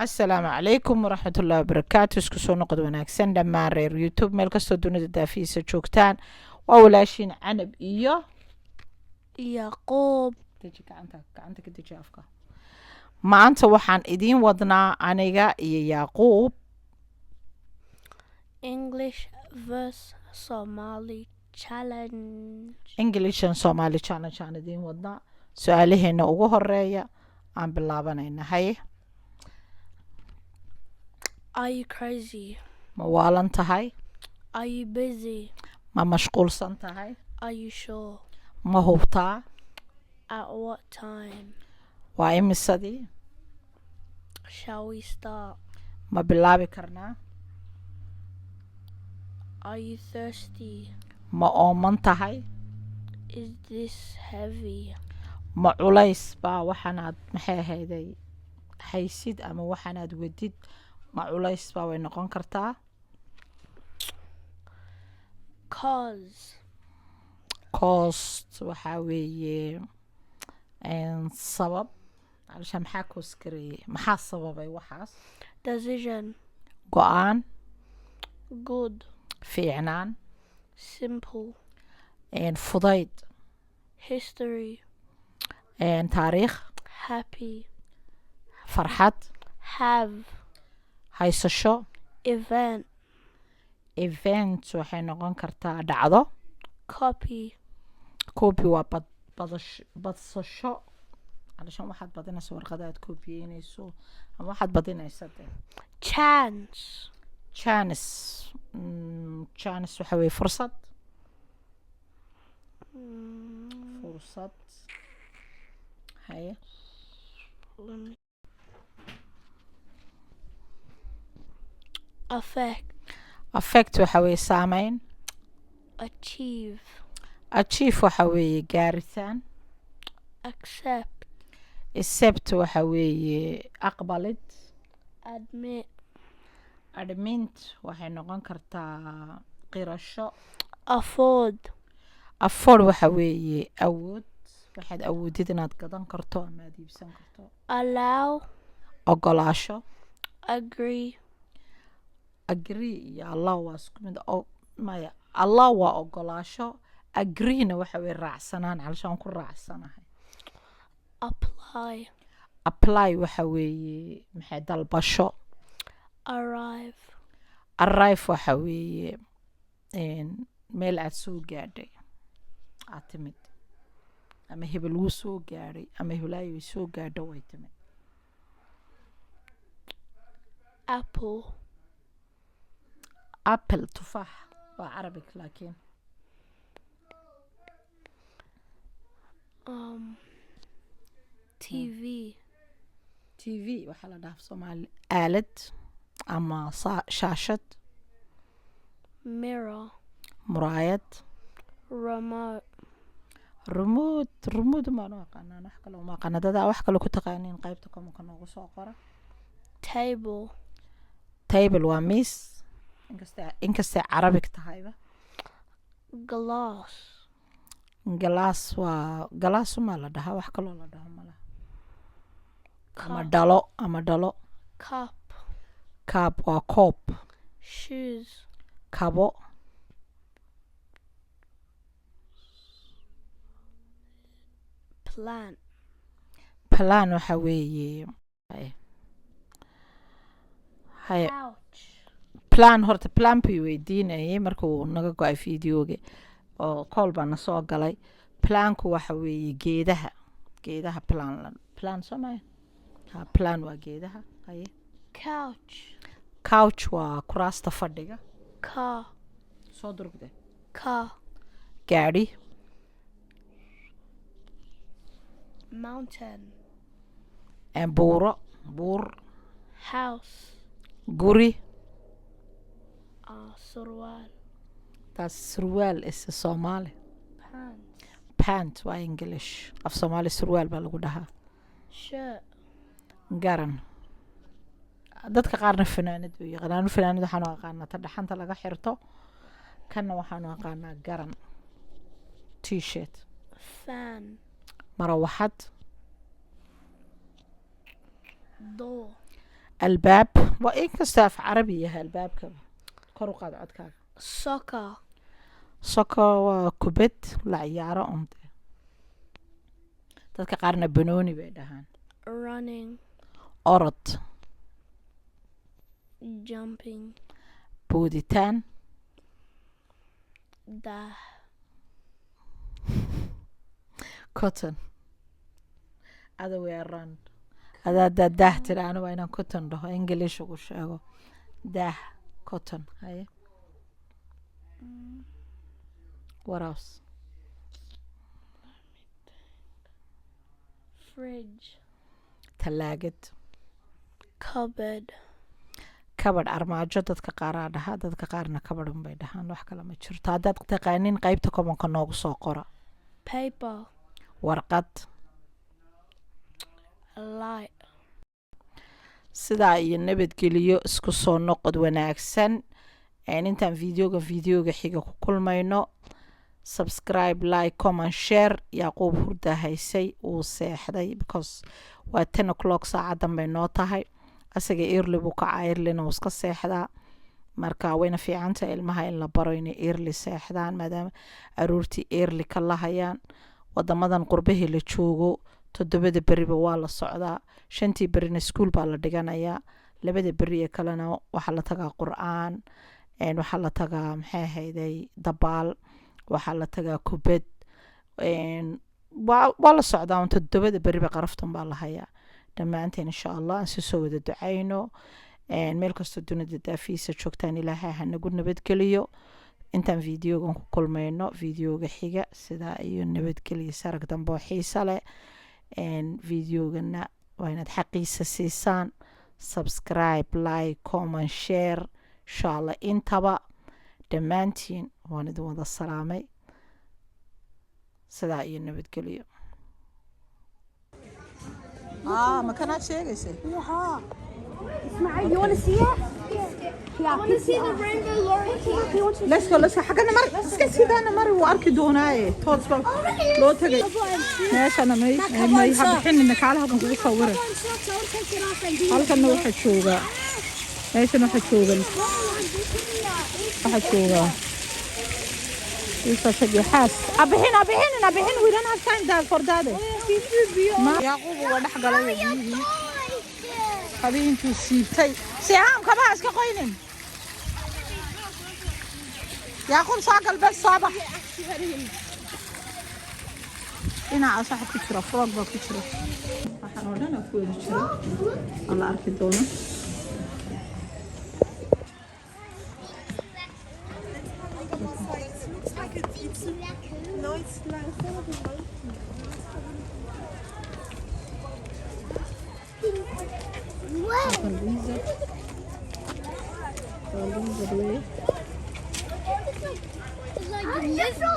asalaamu calaykum waraxmatullaahi wabarakaatu. isku soo noqod wanaagsan dhammaan reer youtube meel kastoo dunida daafihiisa joogtaan. waa walaashiin canab iyo Yaqoob. deji gacanta ka deji afka. maanta waxaan idiin wadnaa aniga iyo yaaquub English vs Somali challenge. englishan soomaali challenge aan idiin wadnaa. su-aalaheena ugu horeeya aan bilaabanayna. haye, Are you crazy? ma waalan tahay? Are you busy? ma mashquulsan tahay? Are you sure? ma hubtaa? At what time? waa imisadii? Shall we start? ma bilaabi karnaa? Are you thirsty? ma ooman tahay? Is this heavy? ma culays baa waxaanaad maxay ahayday haysid ama waxaanaad wedid ma culays baa way noqon kartaa. Cause. cost waxaa weeye sabab. alsha maxaa koos gareeyey, maxaa sababay waxaas? Decision. go-aan, Good. fiicnaan, Simple. fudayd, History. taariikh, Happy. farxad, Have. haysasho. Event. event waxay noqon kartaa dhacdo. Copy. copy waa badsasho. alshan waxaad badinaysa warqada aad copyeynayso ama waxaad badinaysa de. Chance. chance chance waxa weeye fursad. fursad. haye, Let me. Affect. affect waxa weeye saameyn. Achieve. achieve waxa weeye gaaritaan. Accept. accept waxa weeye aqbalid. Admit. admint waxay noqon kartaa qirasho. Afford. afford waxa weeye awood. waxaad awoodid inaad gadan karto ama aad iibsan karto. Allow. ogolaasho. Agree. agree iyo allah waa isku mid. maya, allah waa ogolaasho. agreena waxa weeye raacsanaan. calshaan ku raacsanahay. Apply. apply waxa weeye maxay dalbasho. Arrive. arrive waxa weeye meel aad soo gaadhay aad timid ama hebel wuu soo gaadhay ama hebelaayo way soo gaadho way timid. Apple. apple tufaax waa carabic laakiin TV. tv waxaa la dhahaa soomaali aalad ama shaashad. Mirror. muraayad. Remote. remote maanu aqaanaan, wax kale uma aqaana. dadaa wax kale ku taqaaniin qaybta komanka noogu soo qora. Table. table waa miis inkastay carabic tahayba. Glass. galaas waa galaas umaa la dhahaa, wax kaloo la dhaho malaha. ama Cup. dhalo ama dhalo. Cup. kaab waa koob. Shoes. kabo. Plant. plan waxa weeye haye Couch. plan. horta plan bii weydiinayay markuu naga go-ay videoga oo kool baa na soo galay. planku waxa weeye geedaha. geedaha plan soomaya. ha, plan waa geedaha. haye, Couch. couch waa kuraasta fadhiga. Car. soo durugde. Car. gaadhi. Mountain. buuro. buur. House. guri. Surwal. taas surwaal isa soomaali. Pants. pant waa english, af soomaali surwaal baa lagu dhahaa. Shirt. garan. dadka qaarna fanaanad buu yaqaanaan. fanaanad waxaanu aqaanaa ta dhaxanta laga xirto. kanna waxaanu aqaanaa garan. t-shirt. Fan. marawaxad. Door. albaab waa inkasta af carabi yahay albaabka kor u qaad codkaaga Soccer. soccer waa kubad la ciyaaro dadka qaarna banooni bay dhahaan Running. orod Jumping. booditaan Dah. cotton other way around adaa daah tira anigu waa inaan cotton dhaho english ugu sheego daah cotton haye what else Fridge. talaagad Cupboard. kabadh armaajo dadka qaaraa dhahaa dadka qaarna kabadh unbay dhahaan wax kale ma jirto haddaad taqaanin qaybta kobanka noogu soo qora Paper. warqad A light. sidaa iyo nabadgeliyo isku soo noqod wanaagsan intaan videoga xiga ku kulmayno subscribe like comment share yaaquub hurda haysay uu seexday because waa 10 o'clock saacadan bay noo tahay asaga early buu kacaa earlyna wuu iska seexdaa marka wayna fiicanta ilmaha in la baro inay early seexdaan maadaama aroortii early ka lahayaan wadamadan qurbahii la joogo 7 beriba waa la socdaa 5 berina school baa la dhiganayaa 2 beri ee kalena waxaa la tagaa qur'aan waxaa la tagaa maxay ahayday dabaal waxaa la tagaa kubad waa la socdaa 7 beriba qaraftan baa la hayaa dhammaanteen insha allah aan soo wada ducayno meel kastoo dunida daafiisa joogtaan ilaahay ha nagu nabadgeliyo intaan videogan ku kulmayno videoga xiga sidaa iyo nabadgeliyo sarag dambe oo xiisa leh videogana waa inaad xaqiisa siisaan subscribe like comment share insha allah intaba dhammaantiin waan idin wada salaamay sidaa iyo nabadgeliyo ما كانت شيء Yeah. Ismail, you want to see it? Yeah. I want to see the rainbow Lord. let's go حقنا مر اسكت سيدا انا مر واركي دوناي توصل لو تجي ماشي انا ما يحبحين انك على هذا نقول صوره halkan waxa jooga meeshan waxa jooga isa shaqi xaas abixin we don't have time that for that ma yaqub waa dhax galay habeentu siibtay siyaam kaba iska qoynin yaqub soo galbeed saabax ina asax ku jira frog ba ku jira waxaan oo dhan ku wada jira alla arki doona No, it's not. There's so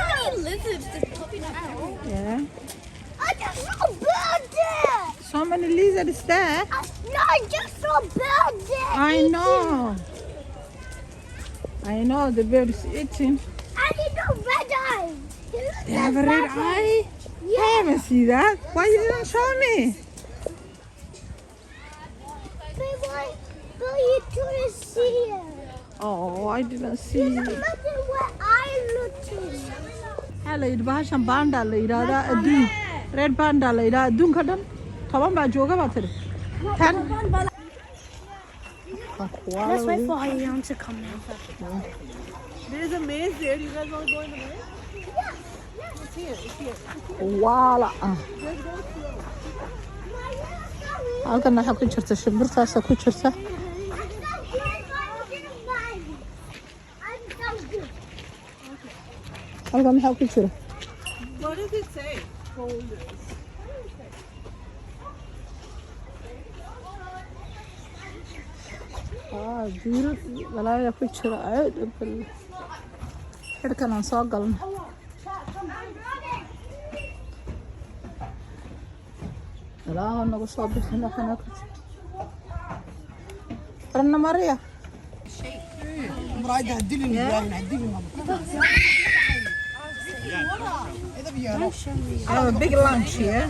many lizards just popping out. yeah I just saw a bird there. so many lizards there No, I just saw a bird there. I know the bird is eating. And he got red eyes. He looks They have a like red Batman. eye? I Yeah. haven't seen that. Why you didn't show me? But you couldn't see it. Oh, I didn't see. Imagine where I looked in. Hello, bahashan panda la yiraahdaa adduun. Red panda la yiraahdaa adduunka dhan. 10 baa jooga baa tiri. 10. Let's wait for Hayan to come now. There's a maze there. You guys want to go in the maze? Wala. Halkan waxa ku jirta shimbirtaas ku jirta. Halkan waxa ku jira. What does it say? Folders. Jiiro walaaya ku jira aad u bal. Xirkan aan soo galno. Ilaaha nagu soo bixin waxana ku jira. Rana Maria. I have a big lunch here.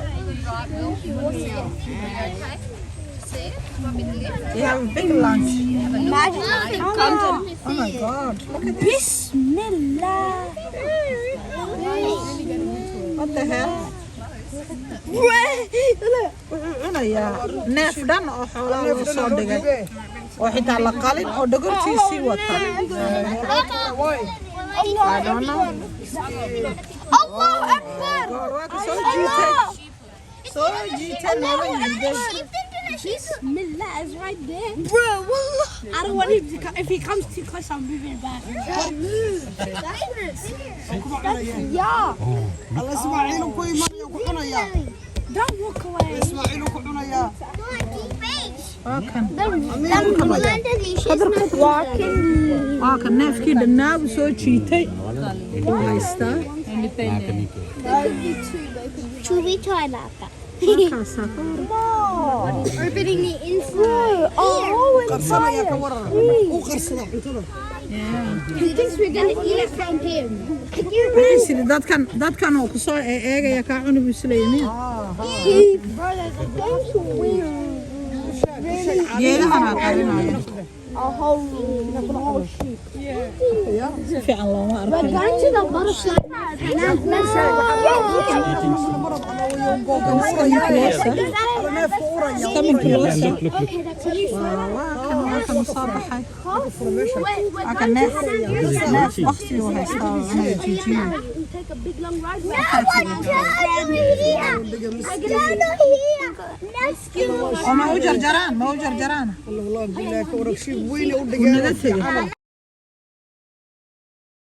You have a big lunch. Imagine if it comes Oh my God. Look at this. Bismillah. What the hell? Look. Wuxuu cunayaa neef dhan oo xoolaha loo soo dhigay oo xitaa la qalin oo dhogortiisii wata. I don't know. Allahu Akbar. Waa ka soo jiitay. Soo jiitay lama yiday. Bismillah is right there. Bro, wallah. I don't want him to come. If he comes too close, I'm moving back. Yeah. الله اسماعيل كوي مريا كحنيا Don't walk away. اسماعيل كحنيا Waa kan. Walking. Waa kan neefkii dhannaa buu soo jiitay. Wuu haystaa. Chewy toilet. Halkaasaa ka hor. Opening the inside. Oh, قرصنا كورا وقرصنا عطنا He thinks we're gonna eat it from him. Wuxuu siri dadkan oo ku soo eegaya kaa cuni buu isleeyahay. bro, that's weird. Geedahan aa qarinaya. A whole sheep. Si fiican looma arko. We're going to the butterfly Coming closer. Okay, that's it. Waa kan soo baxay. Waa kan neef waqti uu haystaa oo inay jiijiyo. Take a big long ride. Oo ma u jarjaraan? Ma u jarjaraan? والله بالله كورا شيء وين Wuu naga tegey.